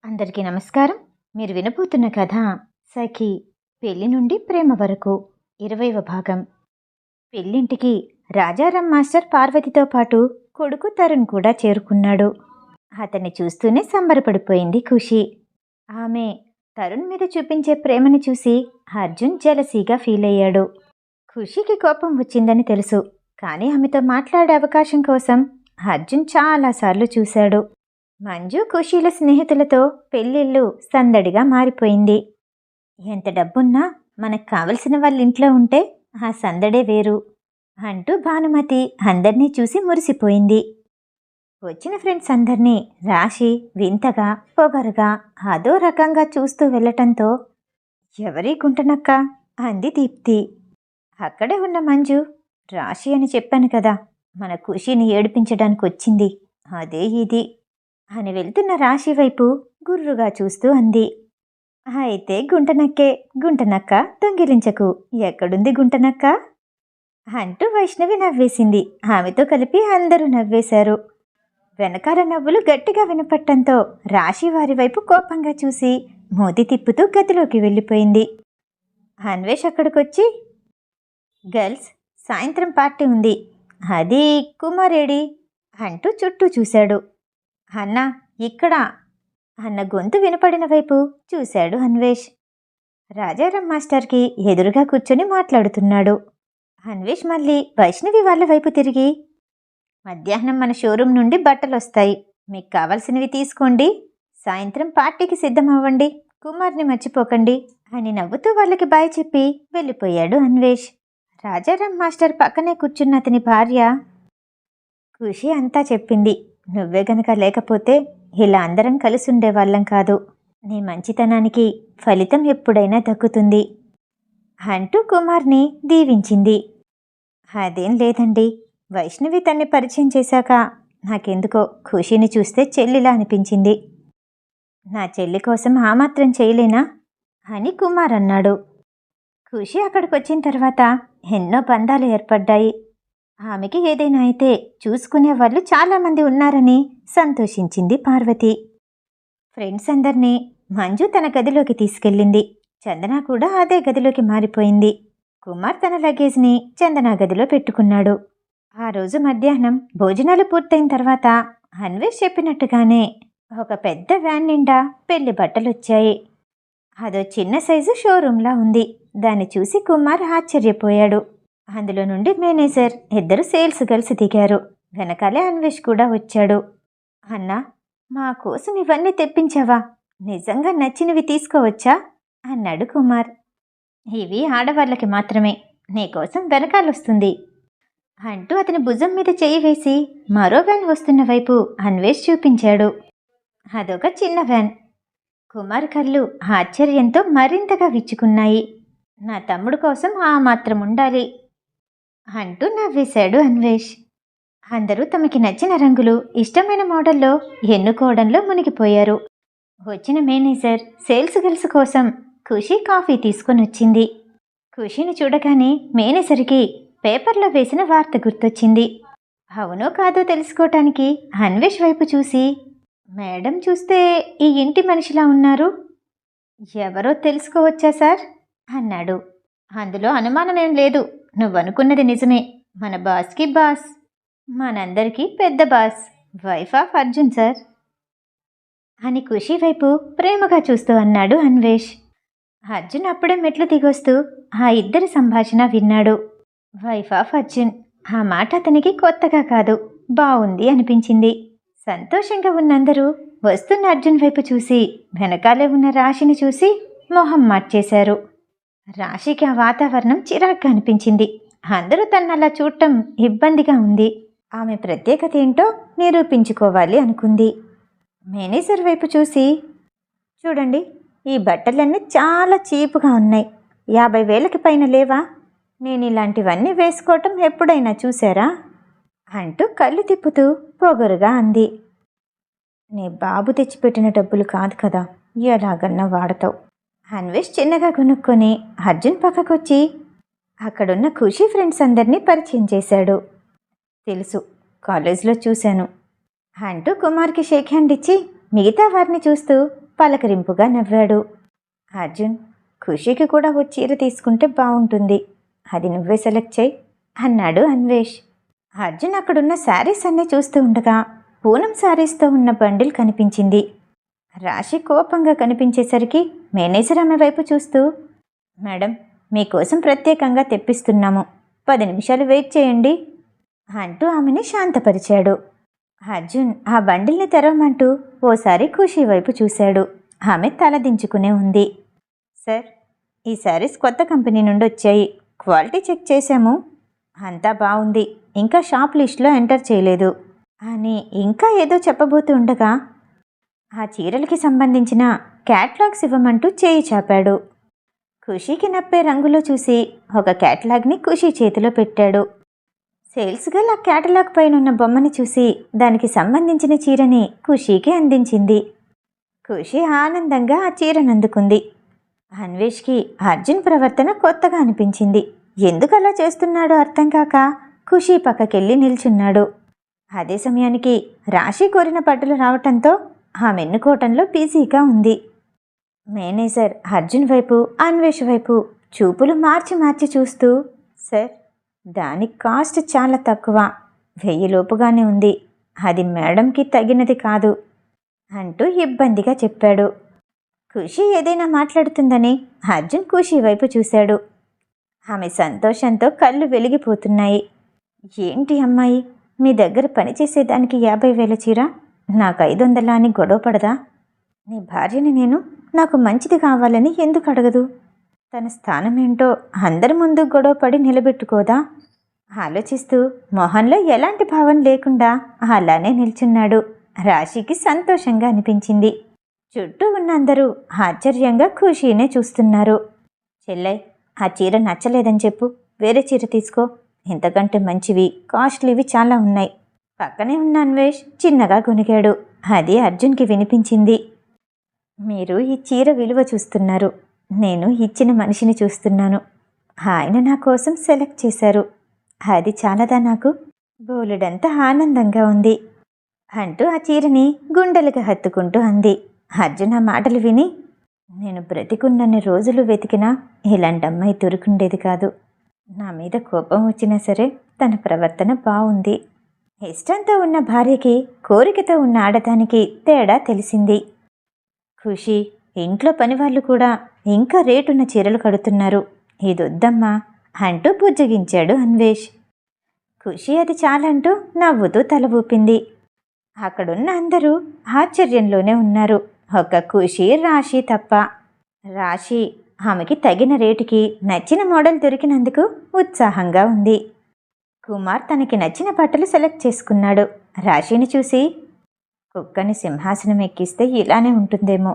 అందరికీ నమస్కారం. మీరు వినబోతున్న కథ సఖి పెళ్లి నుండి ప్రేమ వరకు 20వ భాగం. పెళ్లింటికి రాజారాం మాస్టర్ పార్వతితో పాటు కొడుకు తరుణ్ కూడా చేరుకున్నాడు. అతన్ని చూస్తూనే సంబరపడిపోయింది ఖుషి. ఆమె తరుణ్ మీద చూపించే ప్రేమని చూసి అర్జున్ జలసీగా ఫీల్ అయ్యాడు. ఖుషికి కోపం వచ్చిందని తెలుసు, కానీ ఆమెతో మాట్లాడే అవకాశం కోసం అర్జున్ చాలాసార్లు చూశాడు. మంజు ఖుషీల స్నేహితులతో పెళ్ళిళ్ళు సందడిగా మారిపోయింది. ఎంత డబ్బున్నా మనకు కావలసిన వాళ్ళ ఇంట్లో ఉంటే ఆ సందడే వేరు అంటూ భానుమతి అందర్నీ చూసి మురిసిపోయింది. వచ్చిన ఫ్రెండ్స్ అందర్నీ రాశి వింతగా పొగరుగా అదో రకంగా చూస్తూ వెళ్ళటంతో ఎవరి గుంటనక్క అంది దీప్తి. అక్కడే ఉన్న మంజు, రాశి అని చెప్పాను కదా, మన ఖుషిని ఏడిపించడానికి వచ్చింది, అదే ఇది అని వెళ్తున్న రాశి వైపు గుర్రుగా చూస్తూ అంది. అయితే గుంటనక్కే, గుంటనక్క దొంగిలించకు, ఎక్కడుంది గుంటనక్క అంటూ వైష్ణవి నవ్వేసింది. ఆమెతో కలిపి అందరూ నవ్వేశారు. వెనకాల నవ్వులు గట్టిగా వినపట్టంతో రాశి వారి వైపు కోపంగా చూసి మూతి తిప్పుతూ గదిలోకి వెళ్ళిపోయింది. అన్వేష్ అక్కడికొచ్చి, గర్ల్స్, సాయంత్రం పార్టీ ఉంది, అది కుమారేడి అంటూ చుట్టూ చూశాడు. అన్నా ఇక్కడా అన్న గొంతు వినపడిన వైపు చూశాడు అన్వేష్. రాజారాం మాస్టర్కి ఎదురుగా కూర్చొని మాట్లాడుతున్నాడు. అన్వేష్ మళ్ళీ వైష్ణవి వాళ్ళ వైపు తిరిగి, మధ్యాహ్నం మన షోరూం నుండి బట్టలొస్తాయి, మీకు కావాల్సినవి తీసుకోండి, సాయంత్రం పార్టీకి సిద్ధమవ్వండి, కుమార్ని మర్చిపోకండి అని నవ్వుతూ వాళ్ళకి బాయ్ చెప్పి వెళ్ళిపోయాడు అన్వేష్. రాజారాం మాస్టర్ పక్కనే కూర్చున్న అతని భార్య, ఖుషి అంతా చెప్పింది, నువ్వే గనక లేకపోతే ఇలా అందరం కలిసి ఉండేవాళ్ళం కాదు, నీ మంచితనానికి ఫలితం ఎప్పుడైనా దక్కుతుంది అంటూ కుమార్ని దీవించింది. అదేం లేదండి, వైష్ణవి తన్ని పరిచయం చేశాక నాకెందుకో ఖుషిని చూస్తే చెల్లిలా అనిపించింది, నా చెల్లి కోసం ఆ మాత్రం చేయలేనా అని కుమార్ అన్నాడు. ఖుషి అక్కడికొచ్చిన తర్వాత ఎన్నో బంధాలు ఏర్పడ్డాయి. ఆమెకి ఏదైనా అయితే చూసుకునే వాళ్ళు చాలామంది ఉన్నారని సంతోషించింది పార్వతి. ఫ్రెండ్స్ అందరినీ మంజు తన గదిలోకి తీసుకెళ్ళింది. చందన కూడా అదే గదిలోకి మారిపోయింది. కుమార్ తన లగేజ్ని చందన గదిలో పెట్టుకున్నాడు. ఆ రోజు మధ్యాహ్నం భోజనాలు పూర్తయిన తర్వాత అన్వేష్ చెప్పినట్టుగానే ఒక పెద్ద వ్యాన్ నిండా పెళ్లి బట్టలొచ్చాయి. అదో చిన్న సైజు షోరూంలా ఉంది. దాన్ని చూసి కుమార్ ఆశ్చర్యపోయాడు. అందులో నుండి మేనేజర్, ఇద్దరు సేల్స్ గర్ల్స్ దిగారు. వెనకాలే అన్వేష్ కూడా వచ్చాడు. అన్నా, మా కోసం ఇవన్నీ తెప్పించావా, నిజంగా నచ్చినవి తీసుకోవచ్చా అన్నాడు కుమార్. ఇవి ఆడవాళ్ళకి మాత్రమే, నీకోసం వెనకాలొస్తుంది అంటూ అతని భుజం మీద చెయ్యి వేసి మరో వ్యాన్ వస్తున్న వైపు అన్వేష్ చూపించాడు. అదొక చిన్న వ్యాన్. కుమార్ కళ్ళు ఆశ్చర్యంతో మరింతగా విచ్చుకున్నాయి. నా తమ్ముడు కోసం ఆ మాత్రం ఉండాలి అంటూ నవ్వేశాడు అన్వేష్. అందరూ తమకి నచ్చిన రంగులు, ఇష్టమైన మోడల్లో ఎన్నుకోవడంలో మునిగిపోయారు. వచ్చిన మేనేజర్ సేల్స్ గర్ల్స్ కోసం ఖుషి కాఫీ తీసుకొని వచ్చింది. ఖుషిని చూడగానే మేనేజర్కి పేపర్లో వేసిన వార్త గుర్తొచ్చింది. అవునో కాదో తెలుసుకోవటానికి అన్వేష్ వైపు చూసి, మేడం చూస్తే ఈ ఇంటి మనిషిలా ఉన్నారు, ఎవరో తెలుసుకోవచ్చా సార్ అన్నాడు. అందులో అనుమానమేం లేదు, నువ్వనుకున్నది నిజమే, మన బాస్కి బాస్, మనందరికీ పెద్ద boss, wife of Arjun sir అని ఖుషి వైపు ప్రేమగా చూస్తూ అన్నాడు అన్వేష్. అర్జున్ అప్పుడే మెట్లు దిగొస్తూ ఆ ఇద్దరి సంభాషణ విన్నాడు. వైఫ్ ఆఫ్ అర్జున్, ఆ మాట అతనికి కొత్తగా కాదు, బాగుంది అనిపించింది. సంతోషంగా ఉన్నందరూ వస్తున్న అర్జున్ వైపు చూసి వెనకాలే ఉన్న రాశిని చూసి మొహం మార్చేశారు. రాశికి ఆ వాతావరణం చిరాగ్గా అనిపించింది. అందరూ తన్నలా చూడటం ఇబ్బందిగా ఉంది. ఆమె ప్రత్యేకత ఏంటో నిరూపించుకోవాలి అనుకుంది. మేనేజర్ వైపు చూసి, చూడండి, ఈ బట్టలన్నీ చాలా చీపుగా ఉన్నాయి, 50,000కి పైన లేవా, నేను ఇలాంటివన్నీ వేసుకోవటం ఎప్పుడైనా చూసారా అంటూ కళ్ళు తిప్పుతూ పొగరుగా అంది. నీ బాబు తెచ్చిపెట్టిన డబ్బులు కాదు కదా, ఎలాగన్నా వాడతావు. అన్వేష్ చిన్నగా కొనుక్కొని అర్జున్ పక్కకొచ్చి అక్కడున్న ఖుషి ఫ్రెండ్స్ అందరినీ పరిచయం చేశాడు. తెలుసు, కాలేజ్లో చూశాను అంటూ కుమార్కి షేక్ హ్యాండ్ ఇచ్చి మిగతా వారిని చూస్తూ పలకరింపుగా నవ్వాడు. అర్జున్, ఖుషీకి కూడా ఓ చీర తీసుకుంటే బాగుంటుంది, అది నువ్వే సెలెక్ట్ చేయి అన్నాడు అన్వేష్. అర్జున్ అక్కడున్న శారీస్ అన్నీ చూస్తూ ఉండగా పూనం శారీస్తో ఉన్న బండిల్ కనిపించింది. రాశి కోపంగా కనిపించేసరికి మేనేజర్ ఆమె వైపు చూస్తూ, మేడం, మీకోసం ప్రత్యేకంగా తెప్పిస్తున్నాము, 10 నిమిషాలు వెయిట్ చేయండి అంటూ ఆమెని శాంతపరిచాడు. అర్జున్ ఆ బండిల్ని తెరవమంటూ ఓసారి ఖుషీ వైపు చూశాడు. ఆమె తలదించుకునే ఉంది. సార్, ఈ శారీస్ కొత్త కంపెనీ నుండి వచ్చాయి, క్వాలిటీ చెక్ చేశాము, అంతా బాగుంది, ఇంకా షాప్ లిస్ట్లో ఎంటర్ చేయలేదు అని ఇంకా ఏదో చెప్పబోతూ ఉండగా ఆ చీరలకి సంబంధించిన క్యాట్లాగ్స్ ఇవ్వమంటూ చేయి చాపాడు. ఖుషీకి నప్పే రంగులో చూసి ఒక క్యాటలాగ్ని ఖుషీ చేతిలో పెట్టాడు. సేల్స్ గర్ల్ ఆ క్యాటలాగ్ పైన ఉన్న బొమ్మని చూసి దానికి సంబంధించిన చీరని ఖుషీకి అందించింది. ఖుషీ ఆనందంగా ఆ చీరను అందుకుంది. అన్వేష్కి అర్జున్ ప్రవర్తన కొత్తగా అనిపించింది. ఎందుకు అలా చేస్తున్నాడో అర్థం కాక ఖుషీ పక్కకెళ్ళి నిల్చున్నాడు. అదే సమయానికి రాశి కోరిన బట్టలు రావటంతో ఆమె ఎన్నుకోవటంలో బిజీగా ఉంది. మేనేజర్ అర్జున్ వైపు అన్వేష్ వైపు చూపులు మార్చి మార్చి చూస్తూ, సార్, దాని కాస్ట్ చాలా తక్కువ, 1000 లోపుగానే ఉంది, అది మేడంకి తగినది కాదు అంటూ ఇబ్బందిగా చెప్పాడు. ఖుషీ ఏదైనా మాట్లాడుతుందని అర్జున్ ఖుషీ వైపు చూశాడు. ఆమె సంతోషంతో కళ్ళు వెలిగిపోతున్నాయి. ఏంటి అమ్మాయి, మీ దగ్గర పనిచేసేదానికి 50,000 చీర, నాకు 500 అని గొడవ పడదా? నీ భార్యని నేను నాకు మంచిది కావాలని ఎందుకు అడగదు? తన స్థానం ఏంటో అందరి ముందు గొడవ పడి నిలబెట్టుకోదా? ఆలోచిస్తూ మొహంలో ఎలాంటి భావం లేకుండా అలానే నిల్చున్నాడు. రాశికి సంతోషంగా అనిపించింది. చుట్టూ ఉన్న అందరూ ఆశ్చర్యంగా ఖుషీనే చూస్తున్నారు. చెల్లై, ఆ చీర నచ్చలేదని చెప్పు, వేరే చీర తీసుకో, ఇంతకంటే మంచివి కాస్ట్లీవి చాలా ఉన్నాయి. పక్కనే ఉన్న అన్వేష్ చిన్నగా గొనిగాడు. అది అర్జున్కి వినిపించింది. మీరు ఈ చీర విలువ చూస్తున్నారు, నేను ఇచ్చిన మనిషిని చూస్తున్నాను. ఆయన నా కోసం సెలెక్ట్ చేశారు, అది చాలదా నాకు? బోలెడంత ఆనందంగా ఉంది అంటూ ఆ చీరని గుండెలకు హత్తుకుంటూ అంది. అర్జున్ ఆ మాటలు విని, నేను బ్రతికున్నన్ని రోజులు వెతికినా ఇలాంటి అమ్మాయి దొరికిండేది కాదు. నా మీద కోపం వచ్చినా సరే తన ప్రవర్తన బాగుంది. ఇష్టంతో ఉన్న భార్యకి కోరికతో ఉన్న ఆడదానికి తేడా తెలిసింది. ఖుషీ, ఇంట్లో పనివాళ్ళు కూడా ఇంకా రేటున్న చీరలు కడుతున్నారు, ఇదొద్దమ్మా అంటూ బుజ్జగించాడు అన్వేష్. ఖుషీ అది చాలంటూ నవ్వుతూ తల ఊపింది. అక్కడున్న అందరూ ఆశ్చర్యంలోనే ఉన్నారు, ఒక్క ఖుషీ రాశి తప్ప. రాశి ఆమెకి తగిన రేటుకి నచ్చిన మోడల్ దొరికినందుకు ఉత్సాహంగా ఉంది. కుమార్ తనకి నచ్చిన బట్టలు సెలెక్ట్ చేసుకున్నాడు. రాశిని చూసి, కుక్కని సింహాసనం ఎక్కిస్తే ఇలానే ఉంటుందేమో,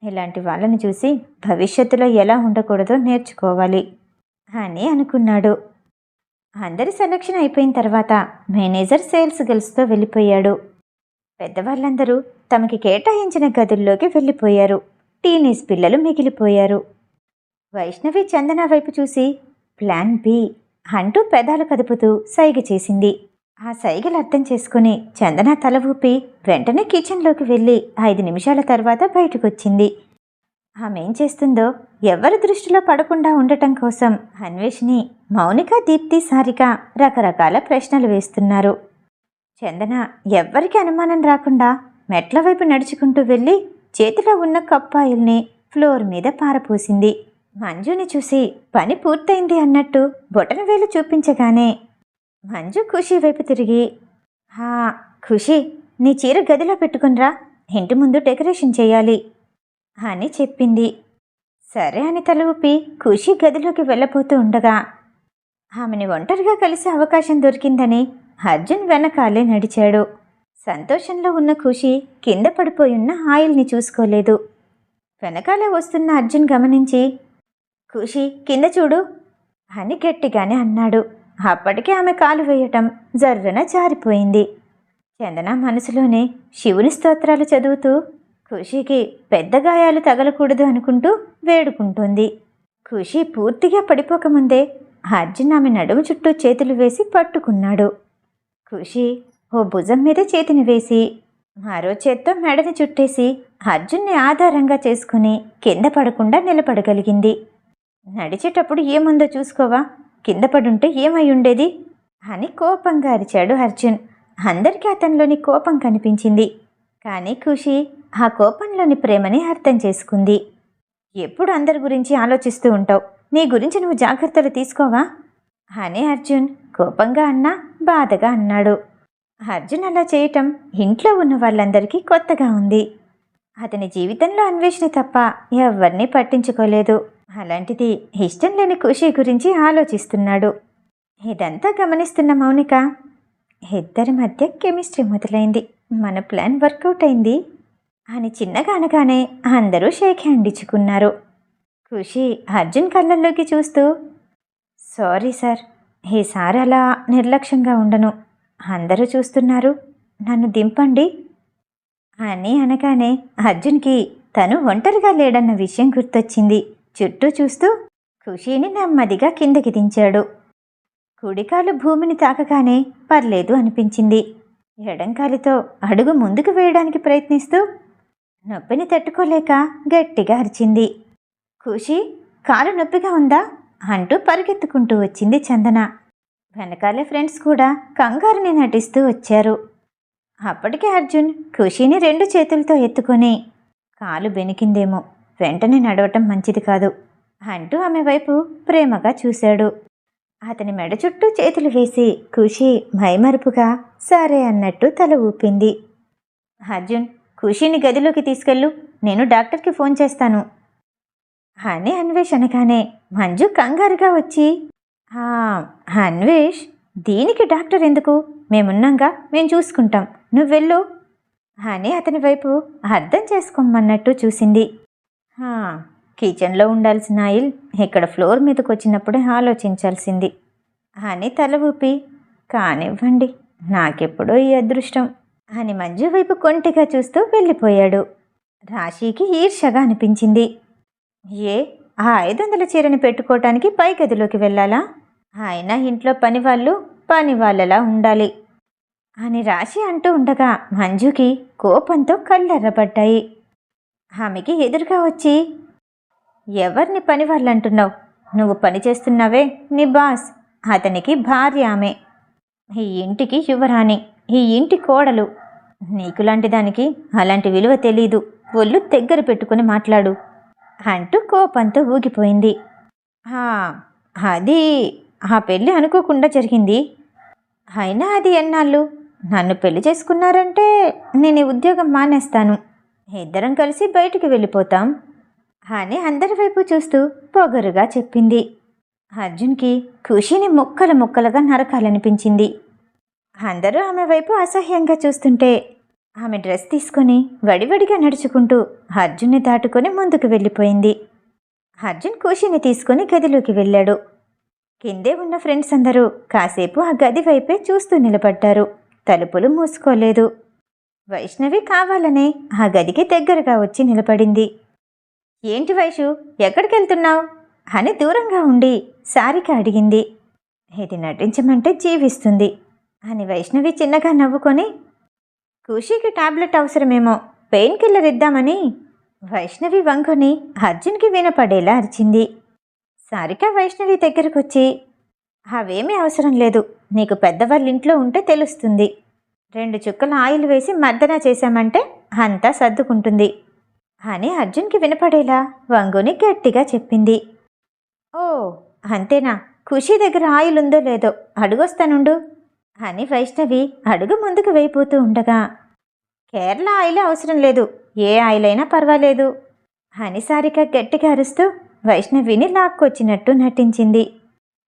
ఇలాంటి వాళ్ళని చూసి భవిష్యత్తులో ఎలా ఉండకూడదో నేర్చుకోవాలి అని అనుకున్నాడు. అందరి సెలక్షన్ అయిపోయిన తర్వాత మేనేజర్ సేల్స్ గర్ల్స్తో వెళ్ళిపోయాడు. పెద్దవాళ్ళందరూ తమకి కేటాయించిన గదుల్లోకి వెళ్ళిపోయారు. టీనేజ్ పిల్లలు మిగిలిపోయారు. వైష్ణవి చందన వైపు చూసి ప్లాన్ బి అంటూ పెదాలు కదుపుతూ సైగ చేసింది. ఆ సైగలు అర్థం చేసుకుని చందన తల ఊపి వెంటనే కిచెన్లోకి వెళ్ళి 5 నిమిషాల తర్వాత బయటకొచ్చింది. ఆమెం చేస్తుందో ఎవరి దృష్టిలో పడకుండా ఉండటం కోసం అన్వేష్ని, మౌనిక, దీప్తి, సారిక రకరకాల ప్రశ్నలు వేస్తున్నారు. చందన ఎవ్వరికి అనుమానం రాకుండా మెట్ల వైపు నడుచుకుంటూ వెళ్ళి చేతిలో ఉన్న కప్పాయిల్ని ఫ్లోర్ మీద పారపోసింది. మంజుని చూసి పని పూర్తయింది అన్నట్టు బొటనవేలు చూపించగానే మంజు ఖుషీ వైపు తిరిగి, ఖుషీ, నీ చీర గదిలో పెట్టుకునిరా, ఇంటి ముందు డెకరేషన్ చేయాలి అని చెప్పింది. సరే అని తల ఊపి ఖుషీ గదిలోకి వెళ్ళబోతూ ఉండగా ఆమెని ఒంటరిగా కలిసే అవకాశం దొరికిందని అర్జున్ వెనకాలే నడిచాడు. సంతోషంలో ఉన్న ఖుషీ కింద పడిపోయున్న ఆయిల్ని చూసుకోలేదు. వెనకాలే వస్తున్న అర్జున్ గమనించి, ఖుషీ కింద చూడు అని గట్టిగానే అన్నాడు. అప్పటికే ఆమె కాలు వేయటం జర్రున జారిపోయింది. చందన మనసులోనే శివుని స్తోత్రాలు చదువుతూ ఖుషీకి పెద్ద గాయాలు తగలకూడదు అనుకుంటూ వేడుకుంటోంది. ఖుషీ పూర్తిగా పడిపోకముందే అర్జున్ ఆమె నడుము చుట్టూ చేతులు వేసి పట్టుకున్నాడు. ఖుషీ ఓ భుజం మీద చేతిని వేసి మరో చేత్తో మెడని చుట్టేసి అర్జున్ని ఆధారంగా చేసుకుని కింద పడకుండా నిలబడగలిగింది. నడిచేటప్పుడు ఏముందో చూసుకోవా, కింద పడుంటే ఏమై ఉండేది అని కోపంగా అరిచాడు అర్జున్. అందరికీ అతనిలోని కోపం కనిపించింది. కానీ ఖుషి ఆ కోపంలోని ప్రేమని అర్థం చేసుకుంది. ఎప్పుడు అందరి గురించి ఆలోచిస్తూ ఉంటావు, నీ గురించి నువ్వు జాగ్రత్తలు తీసుకోవా అని అర్జున్ కోపంగా అన్నా బాధగా అన్నాడు. అర్జున్ అలా చేయటం ఇంట్లో ఉన్న వాళ్ళందరికీ కొత్తగా ఉంది. అతని జీవితంలో అన్వేషణ తప్ప ఎవరినీ పట్టించుకోలేదు. అలాంటిది ఇష్టం లేని ఖుషి గురించి ఆలోచిస్తున్నాడు. ఇదంతా గమనిస్తున్న మౌనిక, ఇద్దరి మధ్య కెమిస్ట్రీ మొదలైంది, మన ప్లాన్ వర్కౌట్ అయింది అని చిన్నగా అనగానే అందరూ షేక్ హ్యాండ్ ఇచ్చుకున్నారు. ఖుషి అర్జున్ కళ్ళల్లోకి చూస్తూ, సారీ సార్, ఈసారి అలా నిర్లక్ష్యంగా ఉండను, అందరూ చూస్తున్నారు, నన్ను దింపండి అని అనగానే అర్జున్కి తను ఒంటరిగా లేడన్న విషయం గుర్తొచ్చింది. చుట్టూ చూస్తూ ఖుషీని నెమ్మదిగా కిందకి దించాడు. కుడికాలు భూమిని తాకగానే పర్లేదు అనిపించింది. ఎడంకాలితో అడుగు ముందుకు వేయడానికి ప్రయత్నిస్తూ నొప్పిని తట్టుకోలేక గట్టిగా అరిచింది. ఖుషి, కాలు నొప్పిగా ఉందా అంటూ పరిగెత్తుకుంటూ వచ్చింది చందన. వెనకాలే ఫ్రెండ్స్ కూడా కంగారుని నటిస్తూ వచ్చారు. అప్పటికే అర్జున్ ఖుషీని 2 చేతులతో ఎత్తుకొని, కాలు బెనికిందేమో, వెంటనే నడవటం మంచిది కాదు అంటూ ఆమె వైపు ప్రేమగా చూశాడు. అతని మెడ చుట్టూ చేతులు వేసి ఖుషి మైమరుపుగా సరే అన్నట్టు తల ఊపింది. అర్జున్, ఖుషీని గదిలోకి తీసుకెళ్ళు, నేను డాక్టర్కి ఫోన్ చేస్తాను అని అన్వేష్ అనగానే మంజు కంగారుగా వచ్చి, అన్వేష్, దీనికి డాక్టర్ ఎందుకు, మేమున్నాంగా, మేం చూసుకుంటాం, నువ్వెళ్ళు అని అతని వైపు అర్థం చేసుకోమన్నట్టు చూసింది. కిచెన్లో ఉండాల్సిన ఆయిల్ ఇక్కడ ఫ్లోర్ మీదకి వచ్చినప్పుడే ఆలోచించాల్సింది అని తల ఊపి, కానివ్వండి, నాకెప్పుడో ఈ అదృష్టం అని మంజు వైపు కొంటిగా చూస్తూ వెళ్ళిపోయాడు. రాశికి ఈర్ష్యగా అనిపించింది. ఆ 500 చీరని పెట్టుకోవటానికి పై గదిలోకి వెళ్ళాలా, అయినా ఇంట్లో పని వాళ్ళలా ఉండాలి అని రాశి అంటూ ఉండగా మంజుకి కోపంతో కళ్ళెర్రబడ్డాయి. ఆమెకి ఎదురుగా వచ్చి, ఎవరిని పని వాళ్ళంటున్నావు, నువ్వు పని చేస్తున్నావే నీ బాస్, అతనికి భార్య ఆమె, ఈ ఇంటికి యువరాణి, ఈ ఇంటి కోడలు, నీకులాంటి దానికి అలాంటి విలువ తెలీదు, ఒళ్ళు దగ్గర పెట్టుకుని మాట్లాడు అంటూ కోపంతో ఊగిపోయింది. అది ఆ పెళ్ళి అనుకోకుండా జరిగింది, అయినా అది ఎన్నాళ్ళు, నన్ను పెళ్లి చేసుకున్నారంటే నేను ఈ ఉద్యోగం మానేస్తాను, ఇద్దరం కలిసి బయటికి వెళ్ళిపోతాం అని అందరి వైపు చూస్తూ పొగరుగా చెప్పింది. అర్జున్కి ఖుషీని ముక్కలుగా నరకాలనిపించింది. అందరూ ఆమె వైపు అసహ్యంగా చూస్తుంటే ఆమె డ్రెస్ తీసుకొని వడివడిగా నడుచుకుంటూ అర్జున్ని దాటుకొని ముందుకు వెళ్ళిపోయింది. అర్జున్ ఖుషీని తీసుకొని గదిలోకి వెళ్ళాడు. కిందే ఉన్న ఫ్రెండ్స్ అందరూ కాసేపు ఆ గది వైపే చూస్తూ నిలబడ్డారు. తలుపులు మూసుకోలేదు. వైష్ణవి కావాలనే ఆ గదికి దగ్గరగా వచ్చి నిలబడింది. ఏంటి వైషు, ఎక్కడికి వెళ్తున్నావు అని దూరంగా ఉండి సారిక అడిగింది. ఇది నటించమంటే జీవిస్తుంది అని వైష్ణవి చిన్నగా నవ్వుకొని, ఖుషీకి టాబ్లెట్ అవసరమేమో, పెయిన్ కిల్లర్ ఇద్దామని వైష్ణవి వంకొని అర్జున్కి వినపడేలా అరిచింది. సారిక వైష్ణవి దగ్గరకొచ్చి, అవేమీ అవసరం లేదు, నీకు పెద్దవాళ్ళ ఇంట్లో ఉంటే తెలుస్తుంది, 2 చుక్కల ఆయిల్ వేసి మర్దన చేశామంటే అంతా సర్దుకుంటుంది అని అర్జున్కి వినపడేలా వంగుని గట్టిగా చెప్పింది. ఓ అంతేనా, ఖుషీ దగ్గర ఆయిల్ ఉందో లేదో అడుగొస్తానుండు అని వైష్ణవి అడుగు ముందుకు వేయిపోతూ ఉండగా, కేరళ ఆయిల్ అవసరం లేదు, ఏ ఆయిల్ అయినా పర్వాలేదు అని సారిక గట్టిగా అరుస్తూ వైష్ణవిని లాక్కొచ్చినట్టు నటించింది.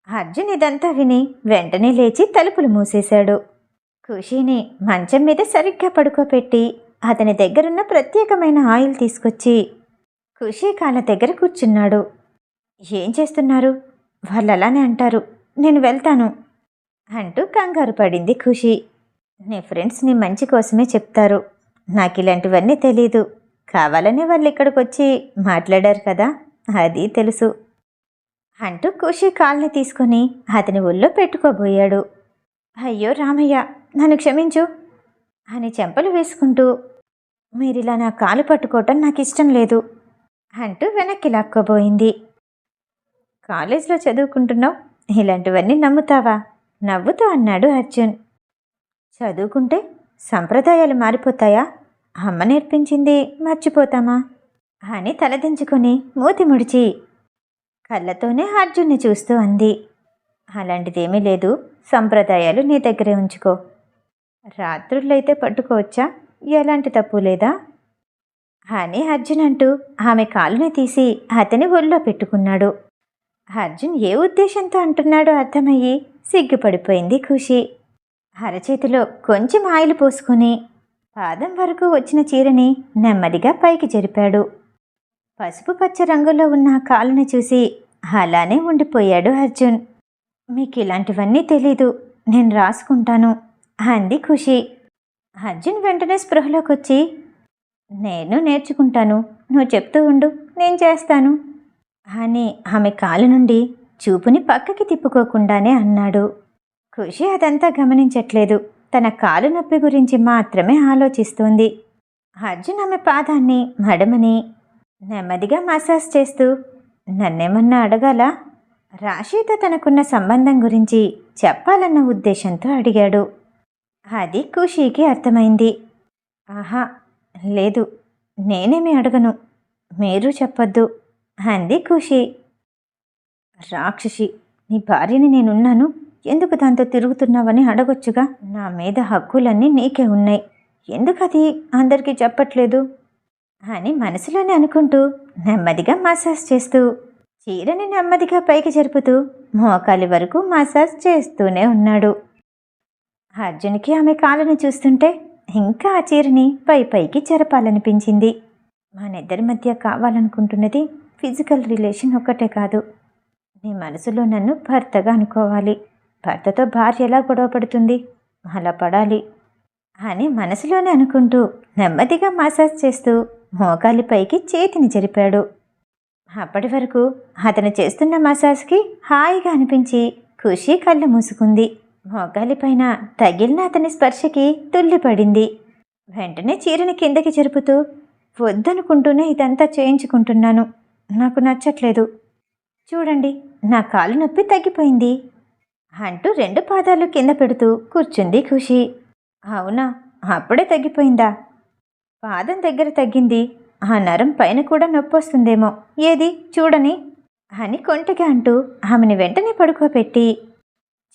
అర్జున్ ఇదంతా విని వెంటనే లేచి తలుపులు మూసేశాడు. ఖుషీని మంచం మీద సరిగ్గా పడుకోపెట్టి అతని దగ్గరున్న ప్రత్యేకమైన ఆయిల్ తీసుకొచ్చి ఖుషీ కాళ్ళ దగ్గర కూర్చున్నాడు. ఏం చేస్తున్నారు, వాళ్ళు అలానే అంటారు, నేను వెళ్తాను అంటూ కంగారు పడింది ఖుషి. నీ ఫ్రెండ్స్ నీ మంచి కోసమే చెప్తారు, నాకు ఇలాంటివన్నీ తెలీదు, కావాలనే వాళ్ళు ఇక్కడికి వచ్చి మాట్లాడారు కదా, అది తెలుసు అంటూ ఖుషి కాల్ని తీసుకొని అతని ఒళ్ళో పెట్టుకోబోయాడు. అయ్యో రామయ్య, నన్ను క్షమించు అని చెంపలు వేసుకుంటూ మీరిలా నా కాలు పట్టుకోవటం నాకు ఇష్టం లేదు అంటూ వెనక్కి లాక్కోబోయింది. కాలేజ్లో చదువుకుంటున్నావు, ఇలాంటివన్నీ నమ్ముతావా? నవ్వుతూ అన్నాడు అర్జున్. చదువుకుంటే సంప్రదాయాలు మారిపోతాయా? అమ్మ నేర్పించింది మర్చిపోతామా అని తలదించుకొని మూతి ముడిచి కళ్ళతోనే అర్జున్ని చూస్తూ అంది. అలాంటిదేమీ లేదు, సంప్రదాయాలు నీ దగ్గరే ఉంచుకో. రాత్రుళ్ళైతే పట్టుకోవచ్చా? ఎలాంటి తప్పు లేదా అని అర్జున్ అంటూ ఆమె కాలుని తీసి అతని ఒళ్ళో పెట్టుకున్నాడు. అర్జున్ ఏ ఉద్దేశంతో అంటున్నాడో అర్థమయ్యి సిగ్గుపడిపోయింది ఖుషి. అరచేతిలో కొంచెం ఆయిల్ పోసుకుని పాదం వరకు వచ్చిన చీరని నెమ్మదిగా పైకి జరిపాడు. పసుపు పచ్చ రంగులో ఉన్న కాలుని చూసి అలానే ఉండిపోయాడు అర్జున్. మీకు ఇలాంటివన్నీ తెలీదు, నేను రాసుకుంటాను అంది ఖుషి. అర్జున్ వెంటనే స్పృహలోకొచ్చి, నేను నేర్చుకుంటాను, నువ్వు చెప్తూ ఉండు, నేను చేస్తాను అని ఆమె కాలు నుండి చూపుని పక్కకి తిప్పుకోకుండానే అన్నాడు. ఖుషి అదంతా గమనించట్లేదు, తన కాలు నొప్పి గురించి మాత్రమే ఆలోచిస్తోంది. అర్జున్ ఆమె పాదాన్ని మడమని నెమ్మదిగా మసాజ్ చేస్తూ, నన్నేమన్నా అడగాలా? రాశితో తనకున్న సంబంధం గురించి చెప్పాలన్న ఉద్దేశంతో అడిగాడు. అది ఖుషీకి అర్థమైంది. ఆహా లేదు, నేనేమి అడగను, మీరు చెప్పొద్దు అంది ఖుషి. రాక్షసి, నీ భార్యని నేనున్నాను, ఎందుకు దాంతో తిరుగుతున్నావని అడగొచ్చుగా. నా మీద హక్కులన్నీ నీకే ఉన్నాయి, ఎందుకది అందరికీ చెప్పట్లేదు అని మనసులోనే అనుకుంటూ నెమ్మదిగా మసాజ్ చేస్తూ చీరని నెమ్మదిగా పైకి జరుపుతూ మోకాలి వరకు మసాజ్ చేస్తూనే ఉన్నాడు. అర్జున్కి ఆమె కాళ్ళను చూస్తుంటే ఇంకా ఆ చీరని పైకి జరపాలనిపించింది. మనిద్దరి మధ్య కావాలనుకుంటున్నది ఫిజికల్ రిలేషన్ ఒక్కటే కాదు, నీ మనసులో నన్ను భర్తగా అనుకోవాలి. భర్తతో భార్య ఎలా గొడవ పడుతుంది, అలా పడాలి అని మనసులోనే అనుకుంటూ నెమ్మదిగా మసాజ్ చేస్తూ మోకాలి పైకి చేతిని జరిపాడు. అప్పటి వరకు అతను చేస్తున్న మసాజ్కి హాయిగా అనిపించి ఖుషి కళ్ళు మూసుకుంది. మోకాలి పైన తగిలిన అతని స్పర్శకి తుల్లిపడింది. వెంటనే చీరని కిందకి జరుపుతూ, వద్దనుకుంటూనే ఇదంతా చేయించుకుంటున్నాను, నాకు నచ్చట్లేదు, చూడండి నా కాలు నొప్పి తగ్గిపోయింది అంటూ 2 పాదాలు కింద పెడుతూ కూర్చుంది ఖుషి. అవునా, అప్పుడే తగ్గిపోయిందా? పాదం దగ్గర తగ్గింది, ఆ నరం పైన కూడా నొప్పి వస్తుందేమో, ఏది చూడని అని కొంటెగా అంటూ ఆమెని వెంటనే పడుకోబెట్టి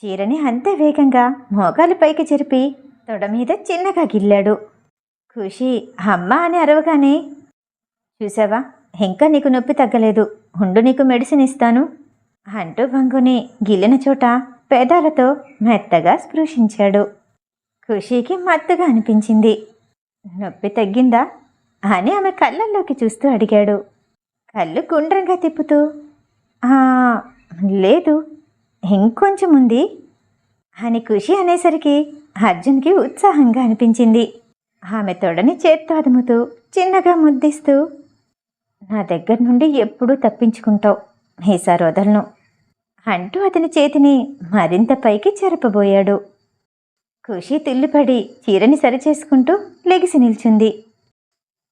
చీరని అంతే వేగంగా మోకాలి పైకి జరిపి తొడ మీద చిన్నగా గిల్లాడు. ఖుషి అమ్మ అని అరవగానే, చూసావా ఇంకా నీకు నొప్పి తగ్గలేదు, ఉండు నీకు మెడిసిన్ ఇస్తాను అంటూ వంగుని గిల్లిన చోట పేదాలతో మెత్తగా స్పృశించాడు. ఖుషీకి మత్తుగా అనిపించింది. నొప్పి తగ్గిందా అని ఆమె కళ్ళల్లోకి చూస్తూ అడిగాడు. కళ్ళు గుండ్రంగా తిప్పుతూ, లేదు ఇంకొంచెం ఉంది అని ఖుషి అనేసరికి అర్జున్కి ఉత్సాహంగా అనిపించింది. ఆమె తొడని చేత్తో అదుముతూ చిన్నగా ముద్దిస్తూ, నా దగ్గర నుండి ఎప్పుడూ తప్పించుకుంటావు, ఈసారి వదలను అంటూ అతని చేతిని మరింత పైకి చెరపబోయాడు. ఖుషి తిల్లిపడి చీరని సరిచేసుకుంటూ లెగిసి నిల్చుంది.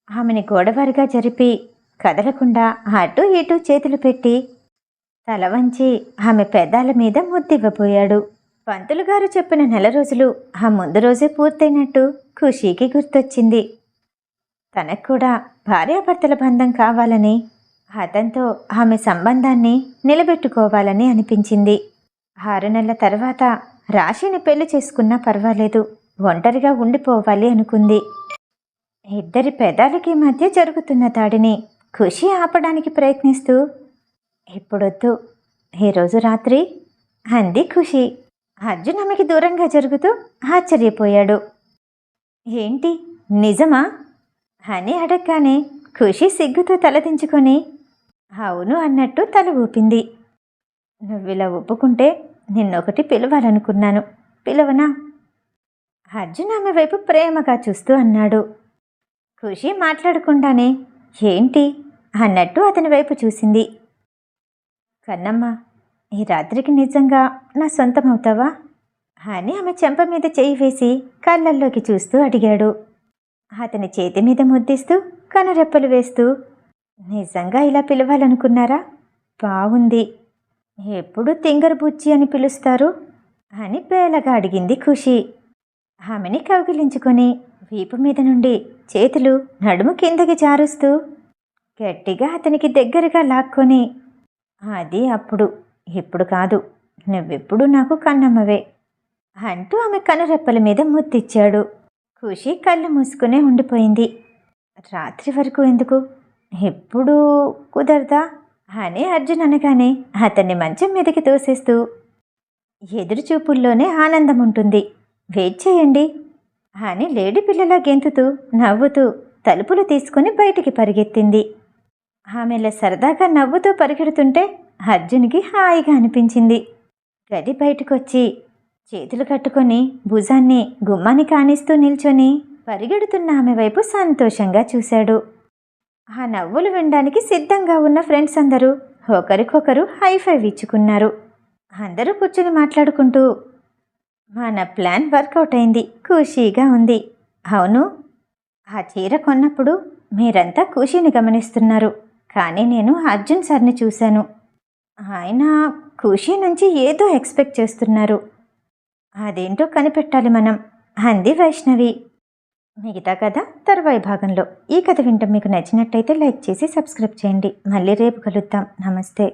ఆమెని గోడవారిగా జరిపి కదలకుండా అటూ ఇటూ చేతులు పెట్టి తల వంచి ఆమె పెదాల మీద ముద్దివ్వబోయాడు. పంతులుగారు చెప్పిన 4 రోజులు ఆ ముందు రోజే పూర్తయినట్టు ఖుషీకి గుర్తొచ్చింది. తనకు కూడా భార్యాభర్తల బంధం కావాలని, అతనితో ఆమె సంబంధాన్ని నిలబెట్టుకోవాలని అనిపించింది. 6 నెలల తర్వాత రాశిని పెళ్లి చేసుకున్నా పర్వాలేదు, ఒంటరిగా ఉండిపోవాలి అనుకుంది. ఇద్దరి పెదాలకి మధ్య జరుగుతున్న దాడిని ఖుషి ఆపడానికి ప్రయత్నిస్తూ, ఇప్పుడొద్దు, ఈరోజు రాత్రి అంది ఖుషి. అర్జున్ ఆమెకి దూరంగా జరుగుతూ ఆశ్చర్యపోయాడు. ఏంటి నిజమా అని అడగగానే ఖుషి సిగ్గుతో తలదించుకొని అవును అన్నట్టు తల ఊపింది. నువ్విలా ఒప్పుకుంటే నిన్నొకటి పిలవాలనుకున్నాను, పిలవనా? అర్జున్ ఆమె వైపు ప్రేమగా చూస్తూ అన్నాడు. ఖుషి మాట్లాడకుండానే ఏంటి అన్నట్టు అతని వైపు చూసింది. కన్నమ్మ, ఈ రాత్రికి నిజంగా నా సొంతమవుతావా అని ఆమె చెంప మీద చేయి వేసి కళ్ళల్లోకి చూస్తూ అడిగాడు. అతని చేతి మీద ముద్దిస్తూ కనురెప్పలు వేస్తూ, నిజంగా ఇలా పిలవాలనుకున్నారా? బాగుంది. ఎప్పుడు తింగరు బుజ్జి అని పిలుస్తారు అని పేలగా అడిగింది ఖుషి. ఆమెని కౌగిలించుకొని వీపు మీద నుండి చేతులు నడుము కిందకి జారుస్తూ గట్టిగా అతనికి దగ్గరగా లాక్కొని, అది అప్పుడు, ఇప్పుడు కాదు, నువ్వెప్పుడు నాకు కన్నమ్మవే అంటూ ఆమె కనురెప్పల మీద ముద్దిచ్చాడు. ఖుషి కళ్ళు మూసుకునే ఉండిపోయింది. రాత్రి వరకు ఎందుకు, ఎప్పుడు కుదరదా అని అర్జున్ అనగానే అతన్ని మంచం మీదకి తోసేస్తూ, ఎదురుచూపుల్లోనే ఆనందం ఉంటుంది, వెయిట్ చేయండి అని లేడి పిల్లలా గెంతుతూ నవ్వుతూ తలుపులు తీసుకుని బయటికి పరిగెత్తింది. ఆమెలా సరదాగా నవ్వుతూ పరిగెడుతుంటే అర్జున్కి హాయిగా అనిపించింది. గది బయటకొచ్చి చేతులు కట్టుకొని భుజాన్ని గుమ్మాన్ని కానిస్తూ నిల్చొని పరిగెడుతున్న ఆమె వైపు సంతోషంగా చూశాడు. ఆ నవ్వులు వినడానికి సిద్ధంగా ఉన్న ఫ్రెండ్స్ అందరూ ఒకరికొకరు హైఫైవ్ ఇచ్చుకున్నారు. అందరూ కూర్చుని మాట్లాడుకుంటూ, మన ప్లాన్ వర్కౌట్ అయింది, ఖుషీగా ఉంది. అవును, ఆ చీర కొన్నప్పుడు మీరంతా ఖుషీని గమనిస్తున్నారు, కానీ నేను అర్జున్ సార్ని చూశాను. ఆయన ఖుషీ నుంచి ఏదో ఎక్స్పెక్ట్ చేస్తున్నారు. అదేంటో కనిపెట్టాలి మనం అంది వైష్ణవి. మిగతా కథ తర్వాయి భాగంలో. ఈ కథ వింటాం మీకు నచ్చినట్టయితే లైక్ చేసి సబ్స్క్రైబ్ చేయండి. మళ్ళీ రేపు కలుద్దాం. నమస్తే.